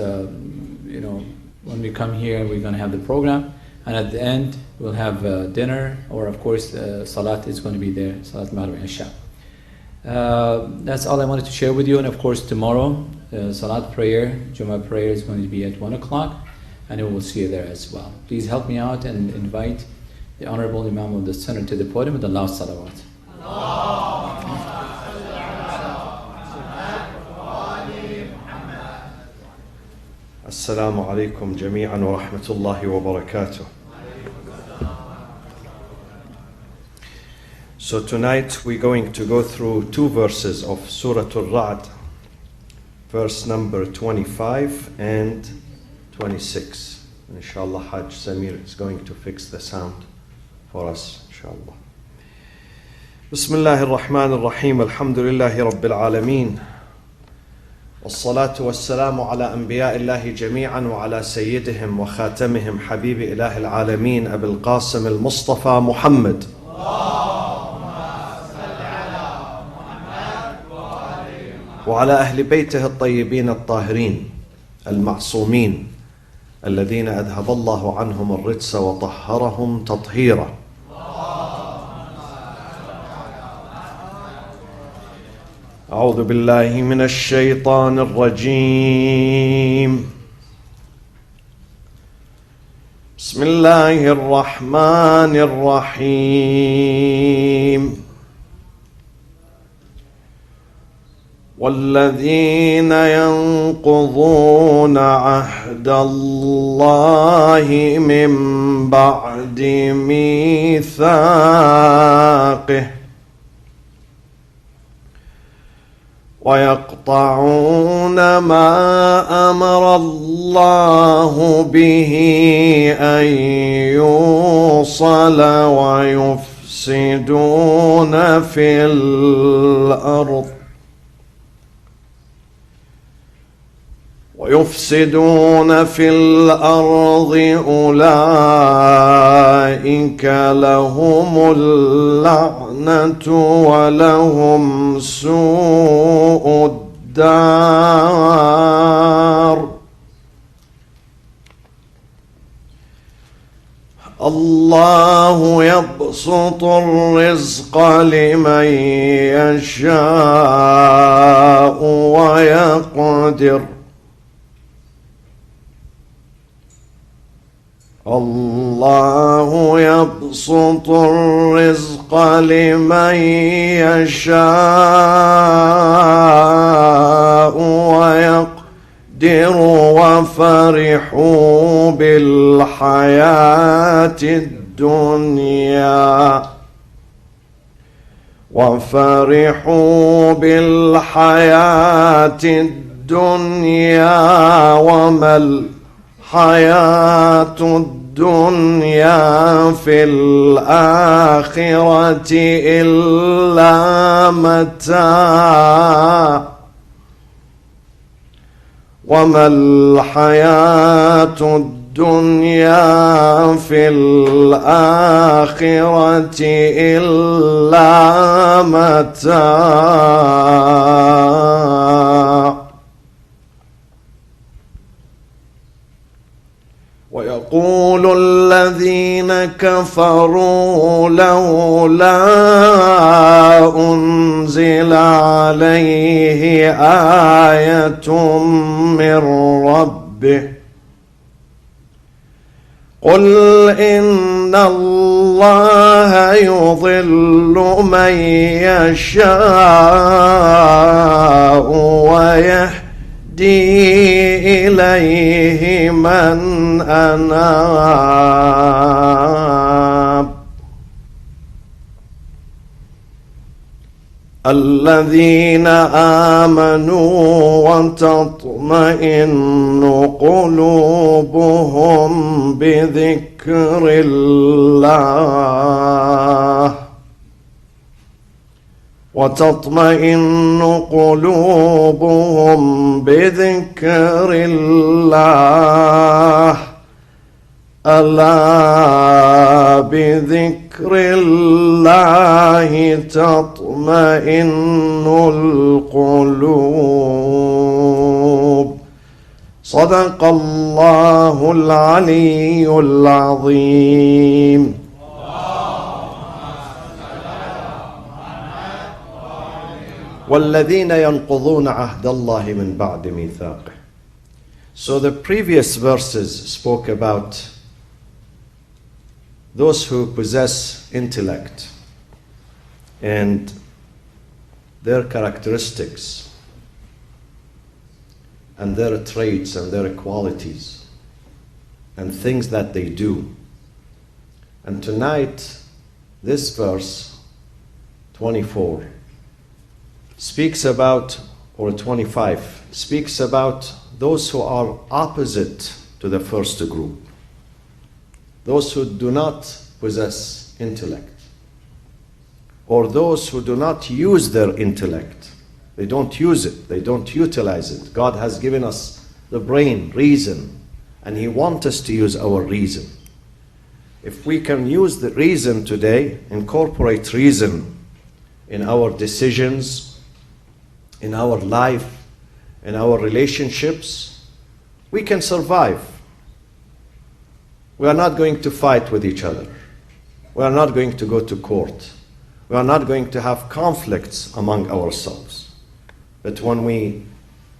when we come here, we're going to have the program, and at the end, we'll have dinner, or of course, Salat is going to be there, Salat Maghrib and Isha. That's all I wanted to share with you, and of course, tomorrow, Salat prayer, Jummah prayer is going to be at 1 o'clock, and we will see you there as well. Please help me out and invite the Honorable Imam of the Center to the podium with the last salawat. Assalamu alaikum jami'an wa rahmatullahi wa barakatuh. So tonight we're going to go through two verses of Surah Al-Ra'd, verse number 25 and 26. Inshallah, Hajj Samir is going to fix the sound for us, inshallah. Bismillahir Rahmanir Rahim, alhamdulillahi Rabbil Alameen. والصلاة والسلام على أنبياء الله جميعا وعلى سيدهم وخاتمهم حبيب إله العالمين أبي القاسم المصطفى محمد. وعلى أهل بيته الطيبين الطاهرين المعصومين الذين أذهب الله عنهم الرجس وطهرهم تطهيرا. أعوذ بالله من الشيطان الرجيم. بسم الله الرحمن الرحيم. والذين ينقضون عهد الله من بعد ميثاقه ويقطعون ما أمر الله به أن يوصل ويفسدون في الأرض أولئك لهم اللعنة ولهم سوء الدار. الله يبسط الرزق لمن يشاء ويقدر. الله يبسط الرزق لمن يشاء ويقدر وفرحوا بالحياة الدنيا وما الحياة الدنيا في الآخرة إلا متاع وما الحياة الدنيا في الآخرة إلا متاع. ويقول الذين كفروا لولا أنزل عليه آية من ربه قل إن الله يضل من يشاء ويهدي إليه من أناب. الذين آمنوا وتطمئن قلوبهم بذكر الله ألا بذكر الله تطمئن القلوب. صدق الله العلي العظيم. والذين ينقضون عهد الله من بعد ميثاقه. So the previous verses spoke about those who possess intellect and their characteristics and their traits and their qualities and things that they do. And tonight, this verse 24 speaks about, or 25, speaks about those who are opposite to the first group. Those who do not possess intellect, or those who do not use their intellect. They don't use it, they don't utilize it. God has given us the brain, reason, and He wants us to use our reason. If we can use the reason today, incorporate reason in our decisions, in our life, in our relationships, we can survive. We are not going to fight with each other. We are not going to go to court. We are not going to have conflicts among ourselves. But when we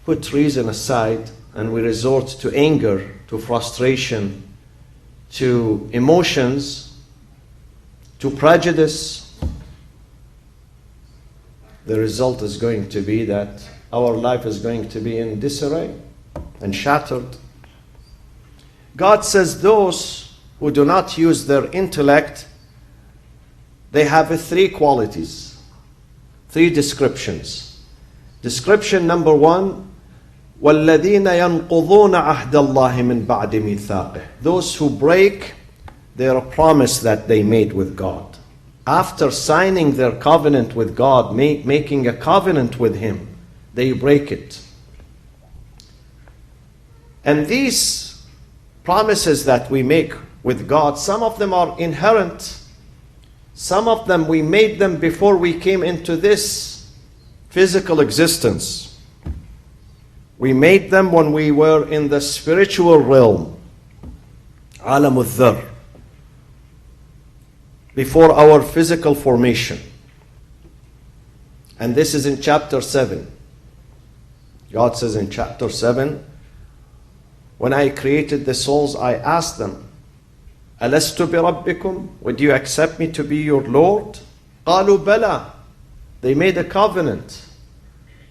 put reason aside and we resort to anger, to frustration, to emotions, to prejudice, the result is going to be that our life is going to be in disarray and shattered. God says those who do not use their intellect, they have three qualities, three descriptions. Description number one, وَالَّذِينَ يَنْقُضُونَ عَهْدَ اللَّهِ مِنْ بَعْدِ مِيثَاقِهِ. Those who break their promise that they made with God. After signing their covenant with God, making a covenant with Him, they break it. And these promises that we make with God, some of them are inherent. Some of them we made them before we came into this physical existence. We made them when we were in the spiritual realm, عالم الذر, before our physical formation. And this is in chapter 7. God says in chapter 7, when I created the souls, I asked them, أَلَسْتُ بِرَبِّكُمْ? Would you accept me to be your Lord? قَالُوا بَلَى. They made a covenant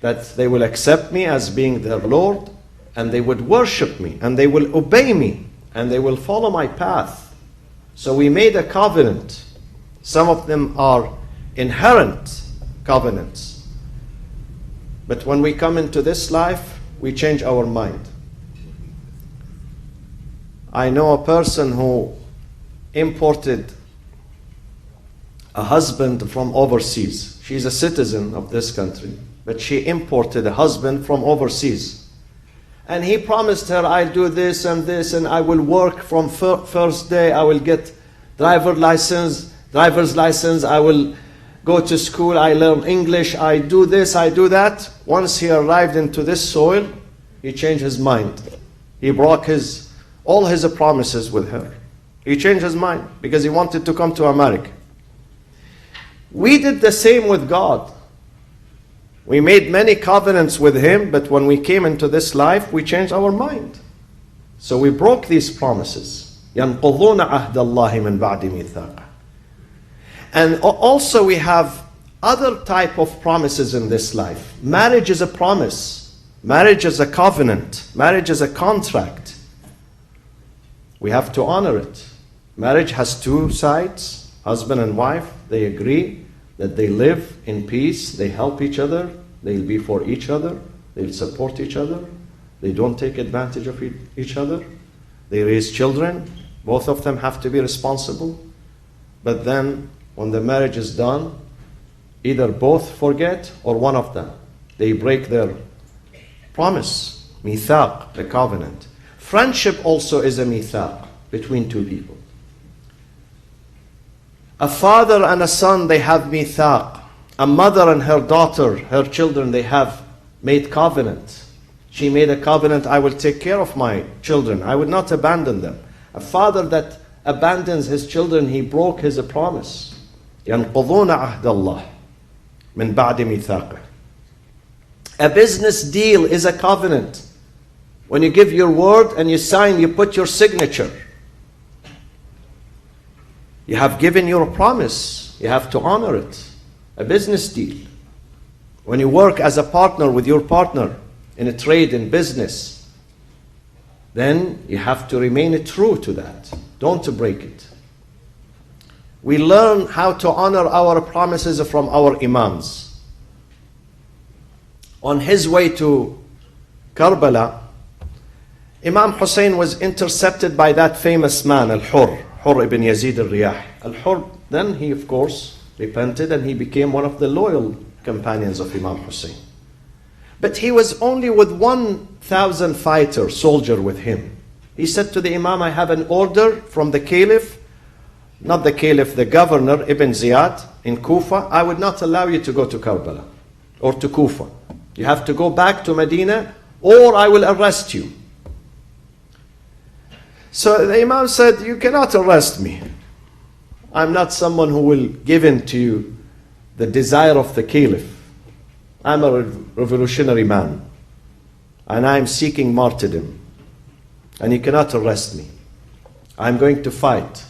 that they will accept me as being their Lord, and they would worship me, and they will obey me, and they will follow my path. So we made a covenant. Some of them are inherent covenants. But when we come into this life, we change our mind. I know a person who imported a husband from overseas. She's a citizen of this country, but she imported a husband from overseas. And he promised her, I'll do this, and I will work from first day. I will get driver's license, I will go to school, I learn English, I do this, I do that. Once he arrived into this soil, he changed his mind. He broke all his promises with her. He changed his mind because he wanted to come to America. We did the same with God. We made many covenants with Him, but when we came into this life, we changed our mind. So we broke these promises. يَنْقُضُونَ عَهْدَ اللَّهِ مِنْ بَعْدِ مِيثَاقِهِ. And also we have other type of promises in this life. Marriage is a promise. Marriage is a covenant. Marriage is a contract. We have to honor it. Marriage has two sides, husband and wife. They agree that they live in peace, they help each other, they'll be for each other, they'll support each other, they don't take advantage of each other. They raise children, both of them have to be responsible. But then, when the marriage is done, either both forget or one of them. They break their promise, mithaq, the covenant. Friendship also is a mithaq between two people. A father and a son, they have mithaq. A mother and her daughter, her children, they have made covenant. She made a covenant, I will take care of my children. I would not abandon them. A father that abandons his children, he broke his promise. ينقضون عهد الله من بعد ميثاقه. A business deal is a covenant. When you give your word and you sign, you put your signature. You have given your promise. You have to honor it. A business deal. When you work as a partner with your partner in a trade, in business, then you have to remain true to that. Don't break it. We learn how to honor our promises from our imams. On his way to Karbala, Imam Hussein was intercepted by that famous man, Al-Hur ibn Yazid al-Riyah. Al-Hur, then he of course repented and he became one of the loyal companions of Imam Hussein. But he was only with 1,000 fighter soldier with him. He said to the Imam, I have an order from the Caliph, not the Caliph, the governor, Ibn Ziyad in Kufa. I would not allow you to go to Karbala or to Kufa. You have to go back to Medina or I will arrest you. So the Imam said, you cannot arrest me. I'm not someone who will give in to you the desire of the Caliph. I'm a revolutionary man and I'm seeking martyrdom and you cannot arrest me. I'm going to fight.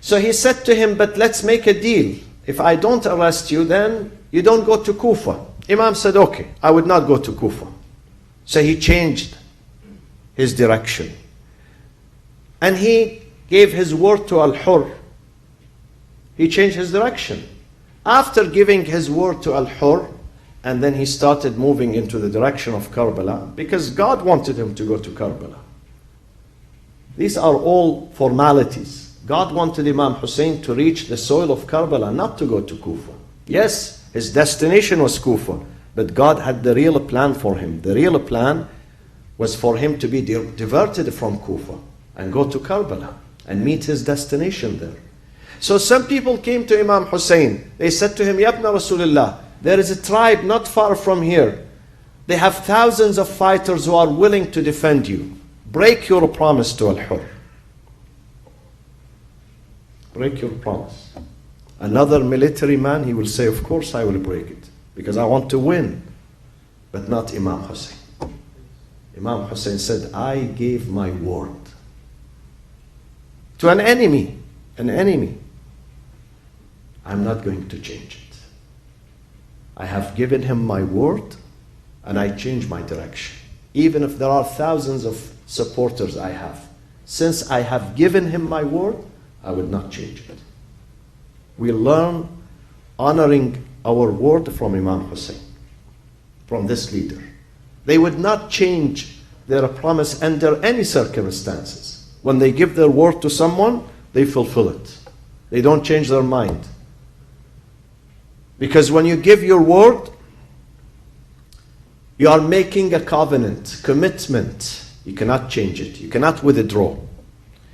So he said to him, but let's make a deal. If I don't arrest you, then you don't go to Kufa. Imam said, okay, I would not go to Kufa. So he changed his direction. And he gave his word to Al-Hur. He changed his direction. After giving his word to Al-Hur, and then he started moving into the direction of Karbala, because God wanted him to go to Karbala. These are all formalities. God wanted Imam Hussein to reach the soil of Karbala, not to go to Kufa. Yes, his destination was Kufa, but God had the real plan for him. The real plan was for him to be diverted from Kufa and go to Karbala and meet his destination there. So some people came to Imam Hussein. They said to him, Ya Ibn Rasulullah, there is a tribe not far from here. They have thousands of fighters who are willing to defend you. Break your promise to Al-Hur. Break your promise. Another military man, he will say, of course I will break it, because I want to win, but not Imam Hussein. Imam Hussein said, I gave my word to an enemy. I'm not going to change it. I have given him my word and I change my direction. Even if there are thousands of supporters I have. Since I have given him my word, I would not change it. We learn honoring our word from Imam Hussein, from this leader. They would not change their promise under any circumstances. When they give their word to someone, they fulfill it. They don't change their mind. Because when you give your word, you are making a covenant, commitment. You cannot change it. You cannot withdraw.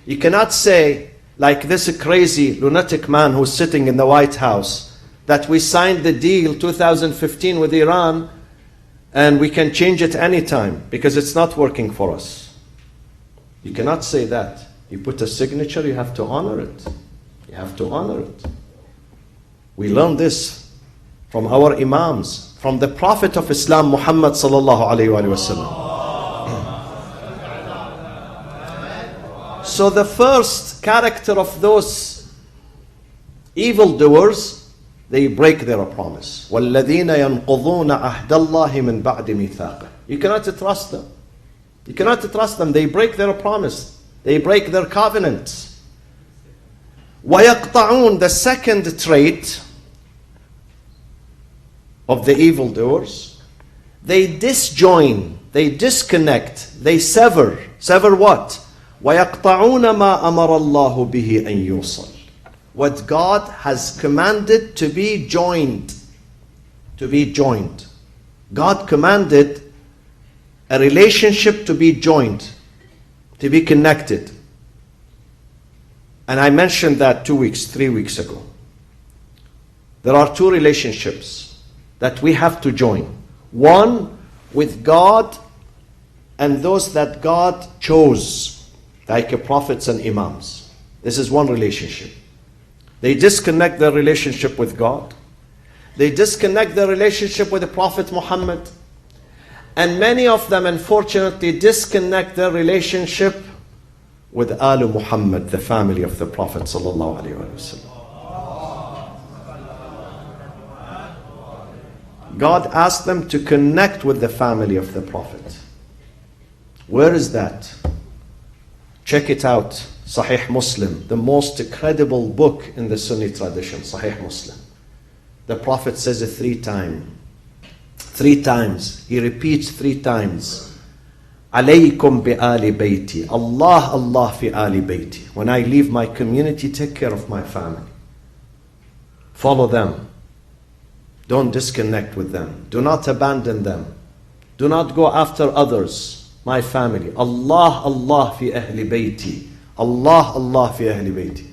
You cannot say, like this crazy lunatic man who's sitting in the White House, that we signed the deal 2015 with Iran and we can change it anytime because it's not working for us. You cannot say that. You put a signature, you have to honor it. You have to honor it. We learn this from our imams, from the Prophet of Islam, Muhammad sallallahu alayhi wa sallam. So the first character of those evildoers, they break their promise. وَالَّذِينَ يَنْقُضُونَ عَهْدَ اللَّهِ مِنْ بَعْدِ مِيثَاقِهِ. You cannot trust them. You cannot trust them. They break their promise. They break their covenants. وَيَقْطَعُونَ. The second trait of the evildoers, they disjoin, they disconnect, they sever. Sever what? وَيَقْطَعُونَ مَا أَمَرَ اللَّهُ بِهِ أَن يُوصَلْ. What God has commanded to be joined. To be joined. God commanded a relationship to be joined, to be connected. And I mentioned that 3 weeks ago. There are two relationships that we have to join. One, with God and those that God chose, like prophets and imams. This is one relationship. They disconnect their relationship with God. They disconnect their relationship with the Prophet Muhammad. And many of them, unfortunately, disconnect their relationship with Al Muhammad, the family of the Prophet sallallahu alaihi wasallam. God asked them to connect with the family of the Prophet. Where is that? Check it out. Sahih Muslim, the most credible book in the Sunni tradition, Sahih Muslim. The Prophet says it 3 times. 3 times. He repeats 3 times. Alaykum bi ali bayti. Allah, Allah fi ali bayti. When I leave my community, take care of my family. Follow them. Don't disconnect with them. Do not abandon them. Do not go after others. My family. Allah, Allah fi ahli bayti. Allah, Allah fi ahli bayti.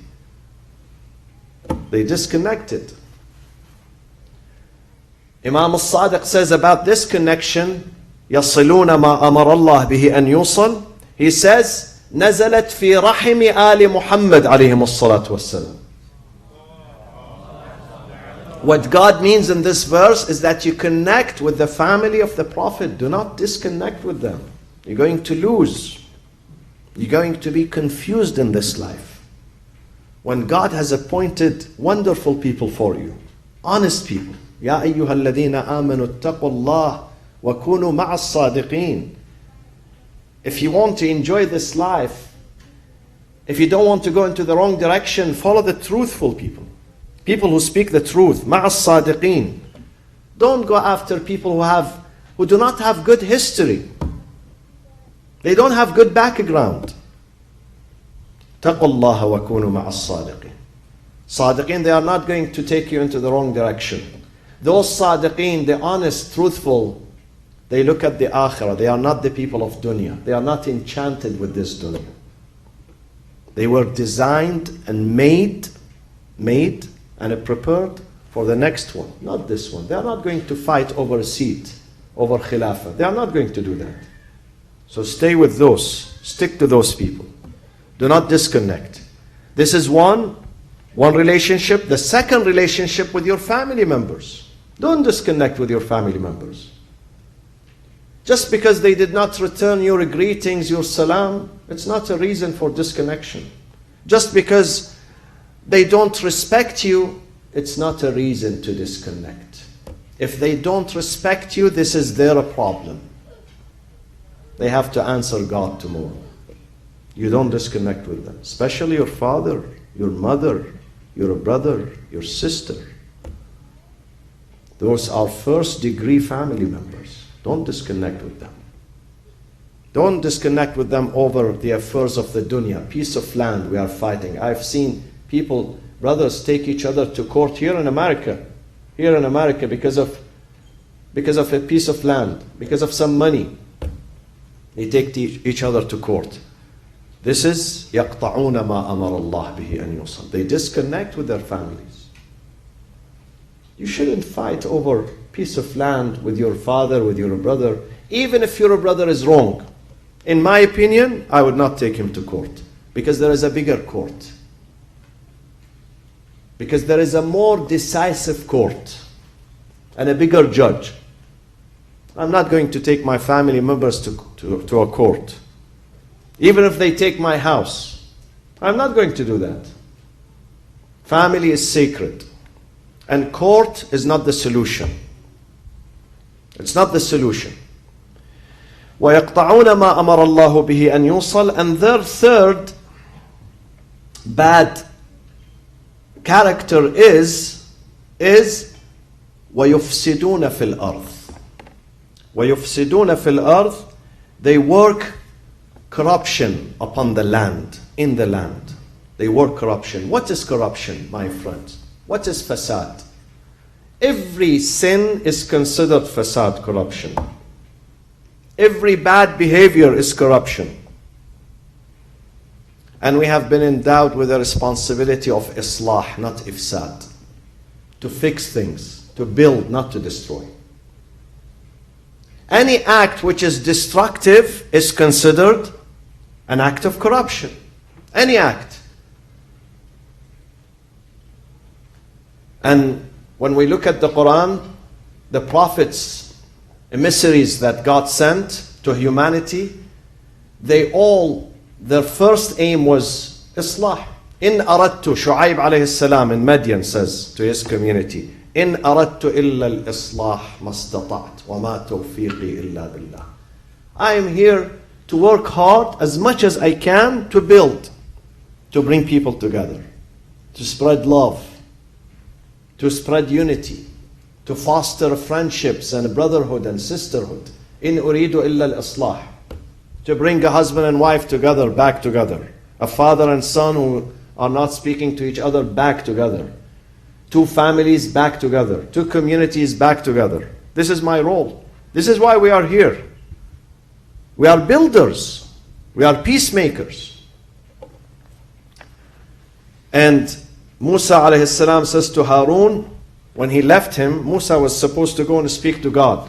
They disconnected. Imam al-Sadiq says about this connection, يَصِلُونَ مَا أَمَرَ اللَّهِ بِهِ أَنْ يُوصَلْ. He says, نَزَلَتْ فِي رَحِمِ آلِ مُحَمَّدْ عَلَيْهِمُ الصَّلَاةُ وَالسَّلَامُ. What God means in this verse is that you connect with the family of the Prophet. Do not disconnect with them. You're going to lose. You're going to be confused in this life. When God has appointed wonderful people for you, honest people. يا أيها الذين آمنوا اتقوا الله وكونوا مع الصادقين. If you want to enjoy this life, if you don't want to go into the wrong direction, follow the truthful people. People who speak the truth. مع الصادقين. Don't go after people who do not have good history. They don't have good background. اتقوا الله وكونوا مع الصادقين. Sadiqeen, they are not going to take you into the wrong direction. Those Sadiqeen, the honest, truthful, they look at the Akhirah. They are not the people of dunya. They are not enchanted with this dunya. They were designed and made and prepared for the next one, not this one. They are not going to fight over a seat, over Khilafah. They are not going to do that. So stay with those. Stick to those people. Do not disconnect. This is one relationship. The second relationship with your family members. Don't disconnect with your family members. Just because they did not return your greetings, your salam, it's not a reason for disconnection. Just because they don't respect you, it's not a reason to disconnect. If they don't respect you, this is their problem. They have to answer God tomorrow. You don't disconnect with them. Especially your father, your mother, your brother, your sister. Those are first degree family members. Don't disconnect with them. Don't disconnect with them over the affairs of the dunya. Piece of land we are fighting. I've seen people, brothers, take each other to court here in America. Here in America because of a piece of land, because of some money. They take each other to court. This is يَقْطَعُونَ مَا أَمَرَ اللَّهِ بِهِ أَنْ يُوصَلْ. They disconnect with their families. You shouldn't fight over a piece of land with your father, with your brother, even if your brother is wrong. In my opinion, I would not take him to court, because there is a bigger court. Because there is a more decisive court and a bigger judge. I'm not going to take my family members to a court. Even if they take my house, I'm not going to do that. Family is sacred. And court is not the solution. It's not the solution. وَيَقْطَعُونَ مَا أَمَرَ اللَّهُ بِهِ أَنْ يُوصَلْ. And their third bad character is وَيُفْسِدُونَ فِي الْأَرْضِ. وَيُفْسِدُونَ فِي الْأَرْضِ. They work corruption upon the land, in the land. They work corruption. What is corruption, my friends? What is fasad? Every sin is considered fasad, corruption. Every bad behavior is corruption. And we have been endowed with the responsibility of islah, not ifsad. To fix things, to build, not to destroy. Any act which is destructive is considered an act of corruption. Any act. And when we look at the Quran, the prophets, emissaries that God sent to humanity, their first aim was Islah. In aradtu, Shu'aib alayhi salam in Madian says to his community, In aradtu illa al-islah mastata'at wa ma tawfiqi illa billah. I am here to work hard as much as I can to build, to bring people together, to spread love, to spread unity, to foster friendships and brotherhood and sisterhood. In uridu illa al-islah. To bring a husband and wife together, back together. A father and son who are not speaking to each other, back together. Two families back together. Two communities back together. This is my role. This is why we are here. We are builders. We are peacemakers. And Musa alayhi salam says to Harun, when he left him, Musa was supposed to go and speak to God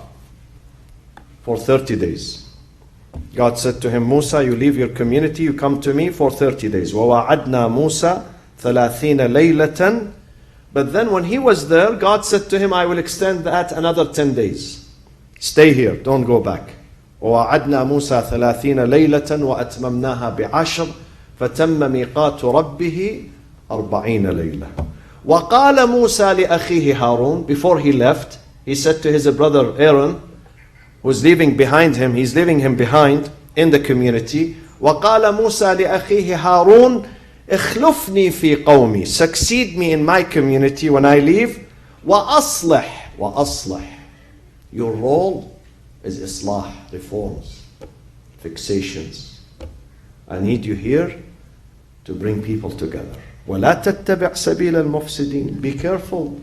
for 30 days. God said to him, Musa, you leave your community, you come to me for 30 days. وَوَعَدْنَا مُوسَى 30 لَيْلَةً. But then when he was there, God said to him, I will extend that another 10 days. Stay here, don't go back. وَوَعَدْنَا مُوسَى 30 لَيْلَةً وَأَتْمَمْنَاهَا بِعَشْرٍ فَتَمَّ مِيقَاتُ رَبِّهِ 40 لَيْلَةً. وَقَالَ مُوسَى لِأَخِيهِ هَارُونَ. Before he left, he said to his brother Aaron, who's leaving behind him, he's leaving him behind in the community. وَقَالَ مُوسَى لِأَخِيهِ هَارُونَ اخلفني في قومي. Succeed me in my community when I leave. وأصلح. Your role is islah, reforms, fixations. I need you here to bring people together. وَلَا تَتَّبِعْ سَبِيلَ الْمُفْسِدِينَ. Be careful.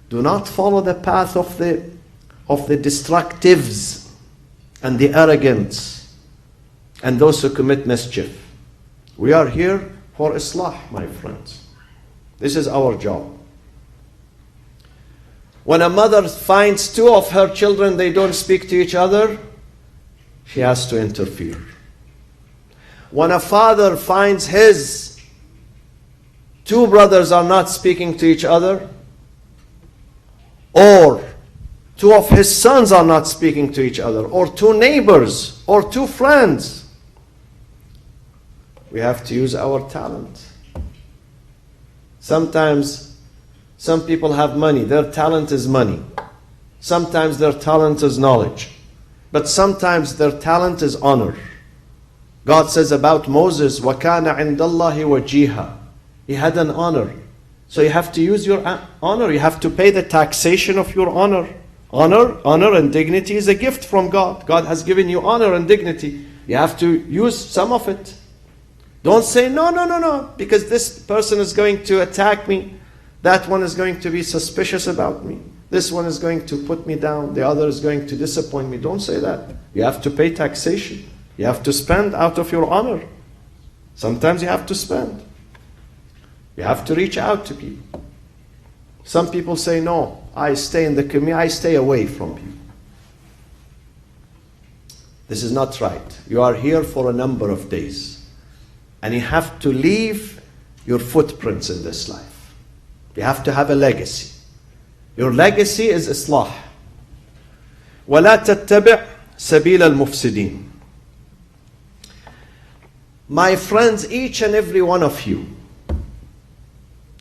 Do not follow the path of the destructives and the arrogant and those who commit mischief. We are here for islah, my friends. This is our job. When a mother finds two of her children, they don't speak to each other, she has to interfere. When a father finds his two brothers are not speaking to each other, or two of his sons are not speaking to each other, or two neighbors, or two friends, we have to use our talent. Sometimes some people have money, their talent is money. Sometimes their talent is knowledge. But sometimes their talent is honor. God says about Moses, وَكَانَ عِنْدَ اللَّهِ وَجِيهًا. He had an honor. So you have to use your honor. You have to pay the taxation of your honor. Honor and dignity is a gift from God. God has given you honor and dignity. You have to use some of it. Don't say, no, because this person is going to attack me. That one is going to be suspicious about me. This one is going to put me down. The other is going to disappoint me. Don't say that. You have to pay taxation. You have to spend out of your honor. Sometimes you have to spend. You have to reach out to people. Some people say, no, I stay in the community, I stay away from people. This is not right. You are here for a number of days. And you have to leave your footprints in this life. You have to have a legacy. Your legacy is islah. وَلَا تَتَّبِعْ سَبِيلَ الْمُفْسِدِينَ. My friends, each and every one of you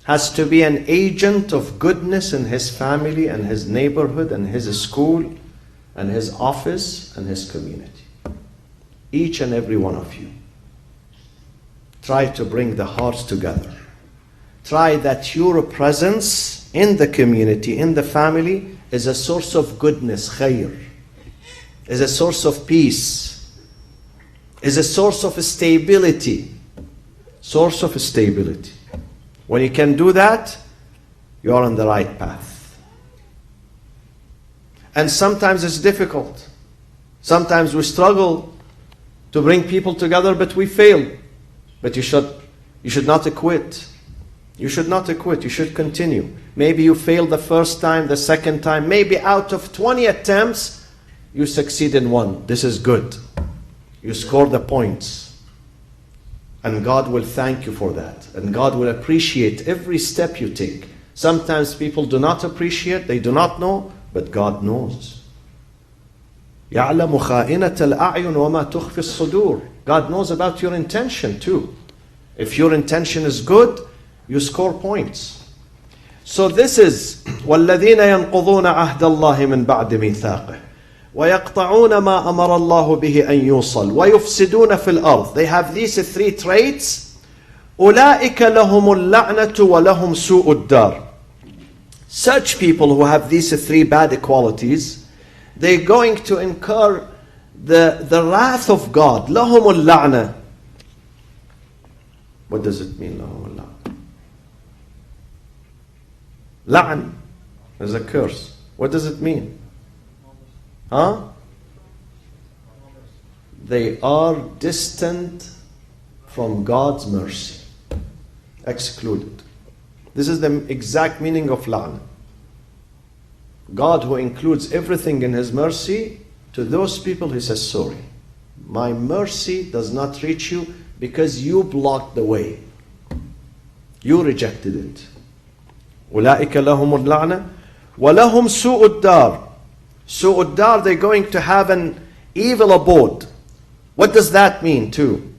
has to be an agent of goodness in his family and his neighborhood and his school and his office and his community. Each and every one of you. Try to bring the hearts together. Try that your presence in the community, in the family, is a source of goodness, khair. Is a source of peace. Is a source of stability. Source of stability. When you can do that, you are on the right path. And sometimes it's difficult. Sometimes we struggle to bring people together, but we fail. But you should not quit. You should not quit. You should continue. Maybe you failed the first time, the second time. Maybe out of 20 attempts, you succeed in one. This is good. You score the points. And God will thank you for that. And God will appreciate every step you take. Sometimes people do not appreciate, they do not know, but God knows. يَعْلَمُ خَائِنَةَ الْأَعْيُنِ وَمَا تُخْفِي الصُّدُورِ. God knows about your intention too. If your intention is good, you score points. So this is وَالَّذِينَ يَنْقُضُونَ عَهْدَ اللَّهِ مِنْ بَعْدِ مِيثَاقِهِ وَيَقْطَعُونَ مَا أَمَرَ اللَّهُ بِهِ أَنْ يُوصَلْ وَيُفْسِدُونَ فِي الْأَرْضِ. They have these three traits. أُولَٰئِكَ لَهُمُ اللَّعْنَةُ وَلَهُمْ سُوءُ الدَّارِ. Such people who have these three bad qualities, they're going to incur the wrath of God. لَهُمُ اللَّعْنَةُ. What does it mean, لَهُمُ اللَّعْنَةُ? La'an is a curse. What does it mean? Huh? They are distant from God's mercy. Excluded. This is the exact meaning of la'an. God, who includes everything in His mercy, to those people He says, sorry, my mercy does not reach you because you blocked the way. You rejected it. أولئك لهم اللعنة ولهم سوء الدار. سوء الدار, they're going to have an evil abode. What does that mean too?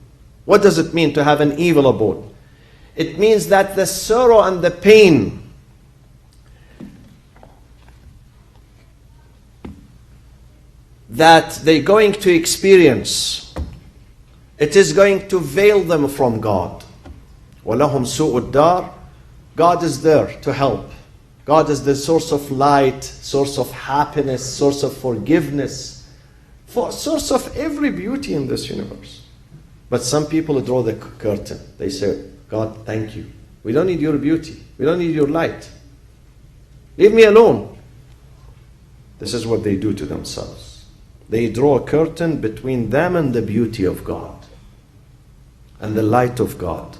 What does it mean to have an evil abode? It means that the sorrow and the pain that they're going to experience, it is going to veil them from God. وَلَهُمْ سُوءُ الدَّارِ. God is there to help. God is the source of light, source of happiness, source of forgiveness, source of every beauty in this universe. But some people draw the curtain. They say, God, thank you. We don't need your beauty. We don't need your light. Leave me alone. This is what they do to themselves. They draw a curtain between them and the beauty of God and the light of God.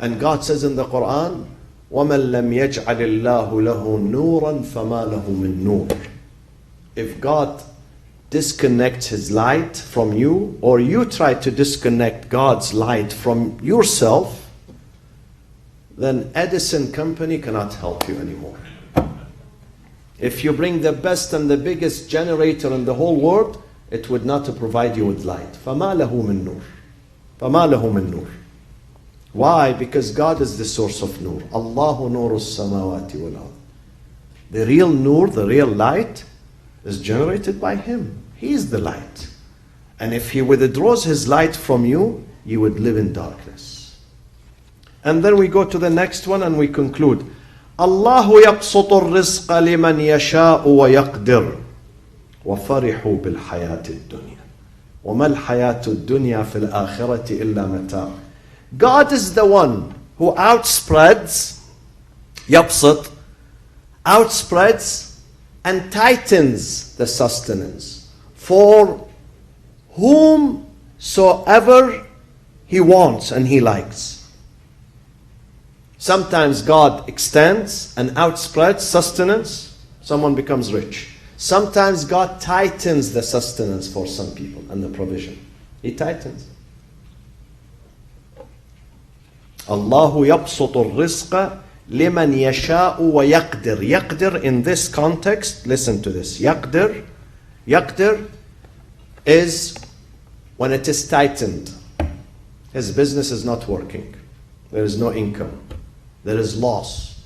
And God says in the Quran, وَمَنْ لَمْ يَجْعَلِ اللَّهُ لَهُ نُورًا فَمَا لَهُ مِن نُور. If God disconnects His light from you, or you try to disconnect God's light from yourself, then Edison Company cannot help you anymore. If you bring the best and the biggest generator in the whole world, it would not provide you with light. فَمَا لَهُ مِن نُور. فَمَا لَهُ مِن نُور. Why? Because God is the source of nur. Allahu nuru samawati wal ard. The real nur, the real light, is generated by Him. He is the light. And if He withdraws His light from you, you would live in darkness. And then we go to the next one and we conclude. Allahu yabsutu ar-rizqa liman yasha'u wa yaqdir. وَفَرِحُوا بِالْحَيَاةِ الدُّنْيَا وَمَا الْحَيَاةُ الدُّنْيَا فِي الْآخِرَةِ إِلَّا مَتَاعٌ. God is the one who outspreads, yabsut, outspreads and tightens the sustenance for whomsoever He wants and He likes. Sometimes God extends and outspreads sustenance, someone becomes rich. Sometimes God tightens the sustenance for some people and the provision. He tightens. Allahu yabsutu ar-rizqa liman yasha'u wa yaqdir. Yaqdir in this context, listen to this. Yaqdir is when it is tightened. His business is not working. There is no income. There is loss.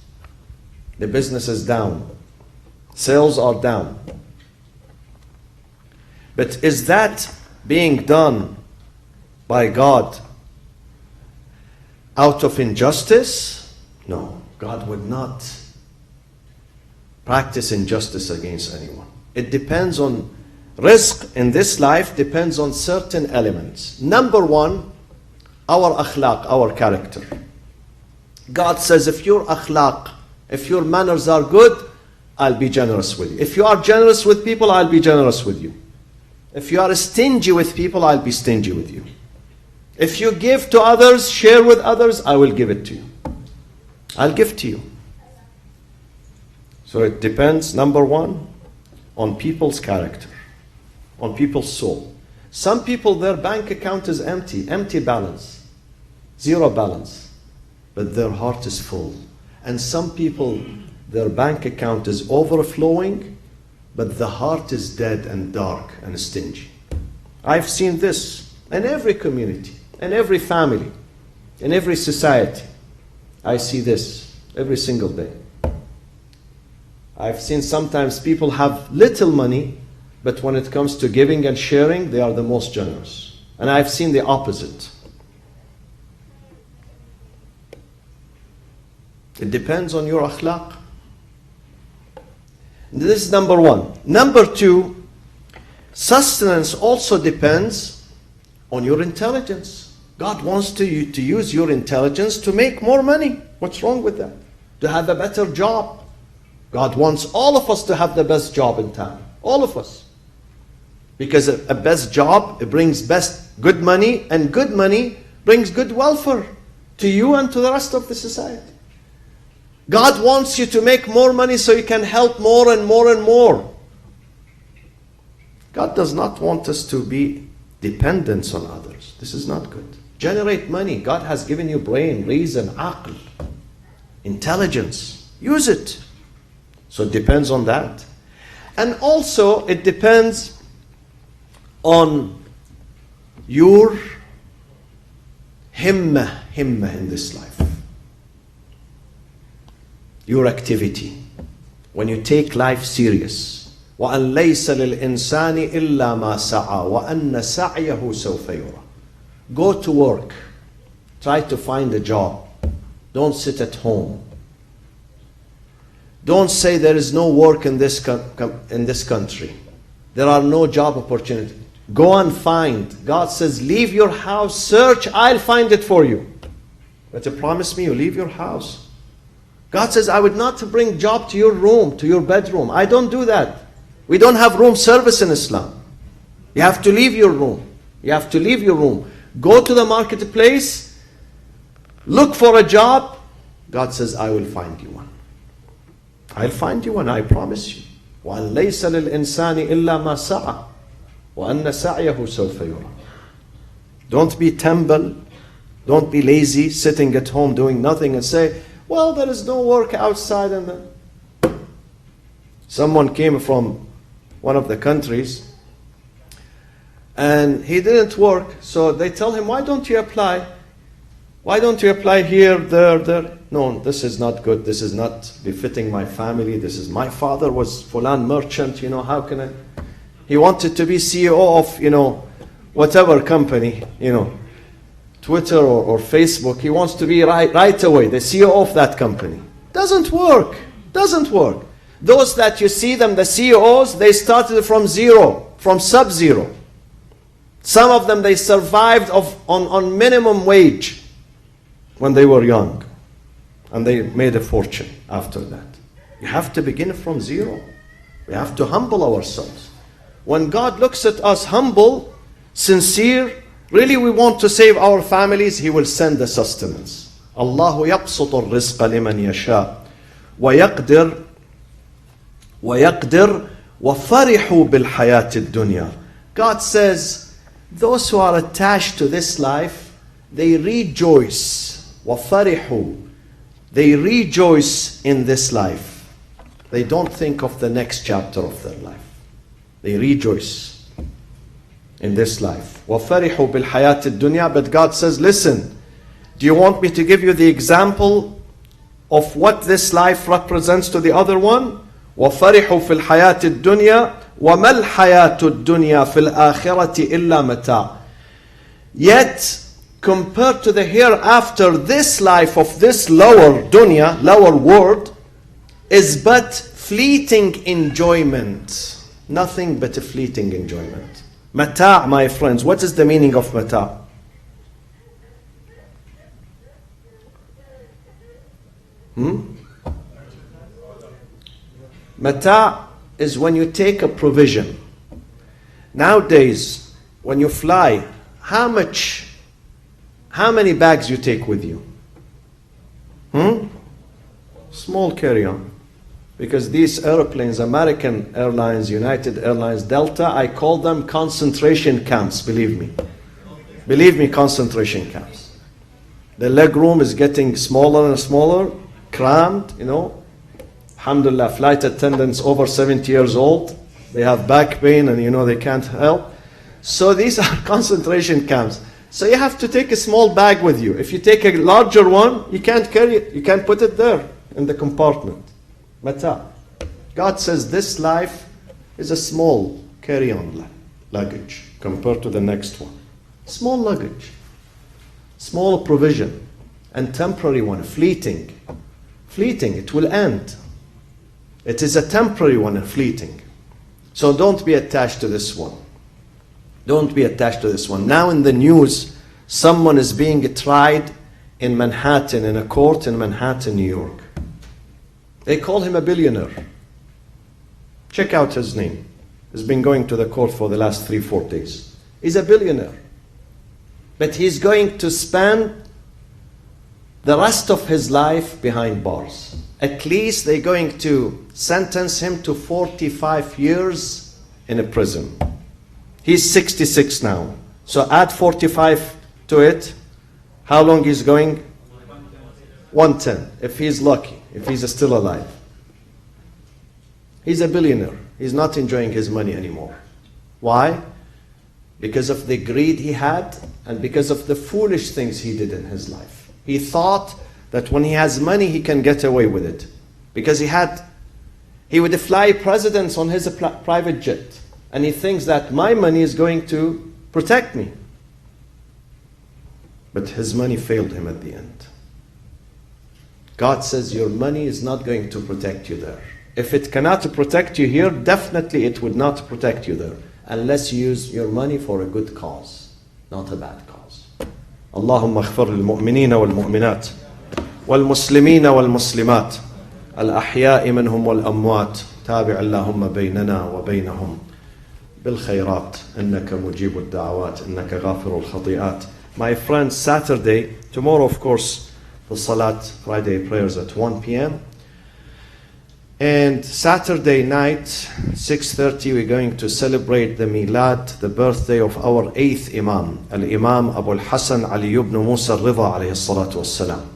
The business is down. Sales are down. But is that being done by God out of injustice? No, God would not practice injustice against anyone. It depends on rizq in this life, depends on certain elements. Number one, our akhlaq, our character. God says, if your akhlaq, if your manners are good, I'll be generous with you. If you are generous with people, I'll be generous with you. If you are stingy with people, I'll be stingy with you. If you give to others, share with others, I will give it to you. I'll give to you. So it depends, number one, on people's character. on people's soul. Some people, their bank account is empty balance, zero balance, but their heart is full. And some people, their bank account is overflowing, but the heart is dead and dark and stingy. I've seen this in every community, in every family, in every society. I see this every single day. I've seen sometimes people have little money, but when it comes to giving and sharing, they are the most generous. And I've seen the opposite. It depends on your akhlaq. This is number one. Number two, sustenance also depends on your intelligence. God wants to use your intelligence to make more money. What's wrong with that? To have a better job. God wants all of us to have the best job in town. All of us. Because a best job, it brings good money, and good money brings good welfare to you and to the rest of the society. God wants you to make more money so you can help more and more and more. God does not want us to be dependent on others. This is not good. Generate money. God has given you brain, reason, aql, intelligence. Use it. So it depends on that. And also it depends on your himmah in this life. Your activity. When you take life serious. وَأَنْ لَيْسَ لِلْإِنسَانِ إِلَّا مَا سَعَى وَأَنَّ سَعْيَهُ سَوْفَ يُرَى. Go to work. Try to find a job. Don't sit at home. Don't say there is no work in this country. There are no job opportunities. Go and find. God says, leave your house, search, I'll find it for you. But you promise me you leave your house. God says, I would not bring job to your room, to your bedroom. I don't do that. We don't have room service in Islam. You have to leave your room. You have to leave your room. Go to the marketplace. Look for a job. God says, I will find you one. I'll find you one, I promise you. وَأَنْ لَيْسَ لِلْإِنسَانِ إِلَّا مَا سَعَى وَأَنَّ سَعْيَهُ سَوْفَ يُرَى. Don't be temple. Don't be lazy, sitting at home doing nothing and say, well, there is no work outside. And someone came from one of the countries and he didn't work. So they tell him, why don't you apply? Why don't you apply here, there? No, this is not good. This is not befitting my family. This is, my father was fulan merchant. How can I? He wanted to be CEO of, whatever company, Twitter or Facebook. He wants to be right away the CEO of that company. Doesn't work. Doesn't work. Those that you see them, the CEOs, they started from zero, from sub-zero. Some of them, they survived on minimum wage when they were young. And they made a fortune after that. You have to begin from zero. We have to humble ourselves. When God looks at us humble, sincere, really we want to save our families, He will send the sustenance. Allahu yabsutu al-rizqa liman yasha wa yaqdir wa farihu bil hayati dunya. God says, those who are attached to this life, they rejoice. Wa farihu. They rejoice in this life. They don't think of the next chapter of their life. They rejoice in this life. وَفَرِحُوا بِالْحَيَاةِ الدُّنْيَا. But God says, listen, do you want me to give you the example of what this life represents to the other one? وَفَرِحُوا فِي الْحَيَاةِ الدُّنْيا وَمَا الْحَيَاةُ الدُّنْيا فِي الْآخِرَةِ إِلَّا مَتَاعٌ. Yet, compared to the hereafter, this life of this lower dunya, lower world, is but fleeting enjoyment. Nothing but a fleeting enjoyment. Mata', my friends, what is the meaning of mata'? Mata' is when you take a provision. Nowadays, when you fly, how many bags you take with you? Small carry-on. Because these airplanes, American Airlines, United Airlines, Delta, I call them concentration camps, believe me. Believe me, concentration camps. The leg room is getting smaller and smaller, crammed, you know. Alhamdulillah, flight attendants over 70 years old, they have back pain and you know they can't help. So these are concentration camps. So you have to take a small bag with you. If you take a larger one, you can't carry it, you can't put it there in the compartment. Mata. God says this life is a small carry-on luggage compared to the next one. Small luggage, small provision, and temporary one, fleeting. Fleeting, it will end. It is a temporary one and fleeting. So don't be attached to this one. Don't be attached to this one. Now in the news, someone is being tried in Manhattan, in a court in Manhattan, New York. They call him a billionaire. Check out his name. He's been going to the court for the last 3-4 days. He's a billionaire. But he's going to spend the rest of his life behind bars. At least they're going to sentence him to 45 years in a prison. He's 66 now. So add 45 to it. How long he's going? 110, if he's lucky. If he's still alive. He's a billionaire. He's not enjoying his money anymore. Why? Because of the greed he had and because of the foolish things he did in his life. He thought that when he has money he can get away with it. Because he would fly presidents on his private jet. And he thinks that my money is going to protect me. But his money failed him at the end. God says your money is not going to protect you there. If it cannot protect you here, definitely it would not protect you there. Unless you use your money for a good cause, not a bad cause. Allahumma aghfir lil-mu'minina wal-mu'minat wal-muslimina wal-muslimat al-ahya'i minhum wal-amwat tabi' Allahumma baynana wa baynahum bil-khayrat innaka mujibud da'awat innaka ghafirul khati'at. My friends, Saturday, tomorrow of course, the Salat Friday prayers at 1 p.m. And Saturday night, 6:30, we're going to celebrate the Milad, the birthday of our 8th Imam, Al-Imam Abu al-Hasan Ali ibn Musa al-Ridha alayhi salatu wassalam.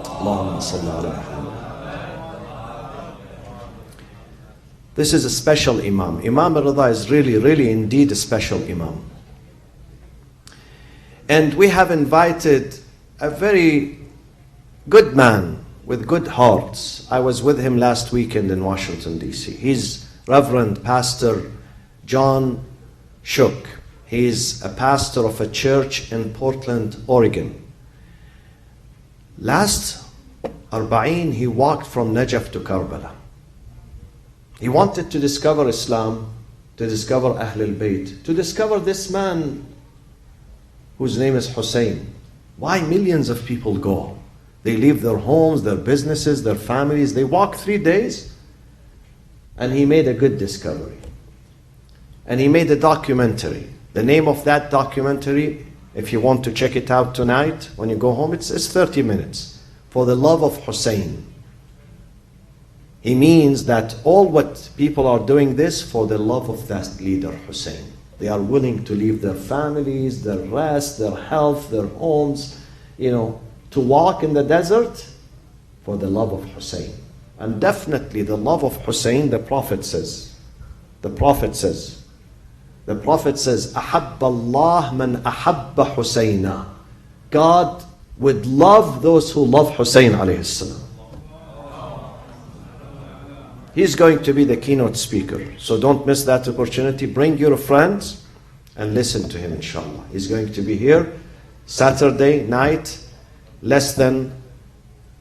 Allahumma salli ala Muhammad. This is a special Imam. Imam al-Ridha is really indeed a special Imam. And we have invited a very good man with good hearts. I was with him last weekend in Washington, D.C. He's Reverend Pastor John Shook. He's a pastor of a church in Portland, Oregon. Last Arba'in, he walked from Najaf to Karbala. He wanted to discover Islam, to discover Ahlul Bayt, to discover this man whose name is Hussein. Why millions of people go? They leave their homes, their businesses, their families. They walk 3 days. And he made a good discovery. And he made a documentary. The name of that documentary, if you want to check it out tonight, when you go home, it's 30 minutes. For the love of Hussein. He means that all what people are doing this for the love of that leader, Hussein. They are willing to leave their families, their rest, their health, their homes, to walk in the desert for the love of Hussein. And definitely the love of Hussein, the Prophet says, أَحَبَّ اللَّهُ مَنْ أَحَبَّ حُسَيْنًا. God would love those who love Hussein alayhi salam. He's going to be the keynote speaker. So don't miss that opportunity. Bring your friends and listen to him, inshallah. He's going to be here Saturday night, less than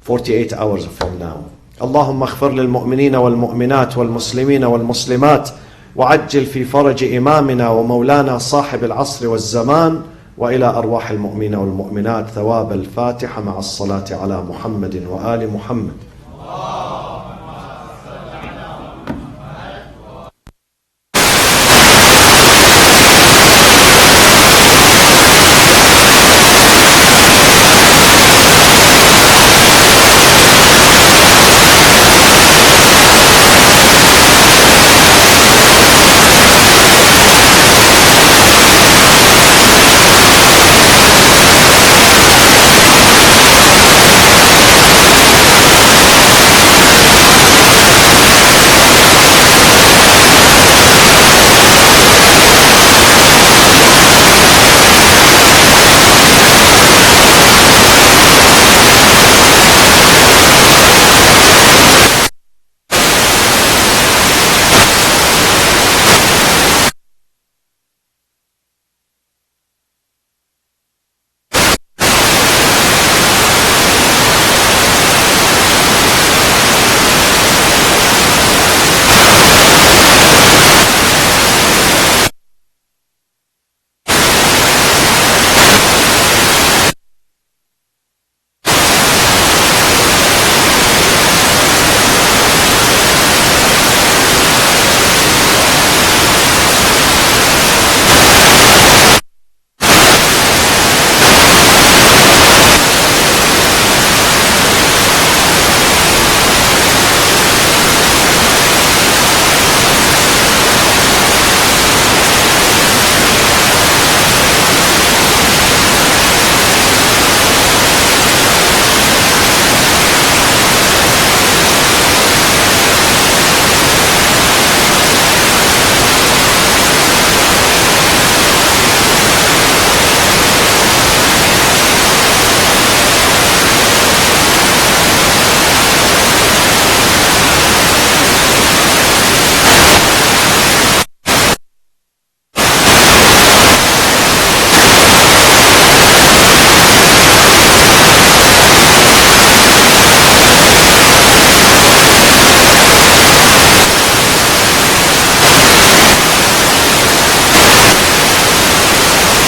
48 hours from now. اللهم اغفر للمؤمنين والمؤمنات والمسلمين والمسلمات وعجل في فرج إمامنا ومولانا صاحب العصر والزمان وإلى أرواح المؤمنين والمؤمنات ثواب الفاتحة مع الصلاة على محمد وآل محمد.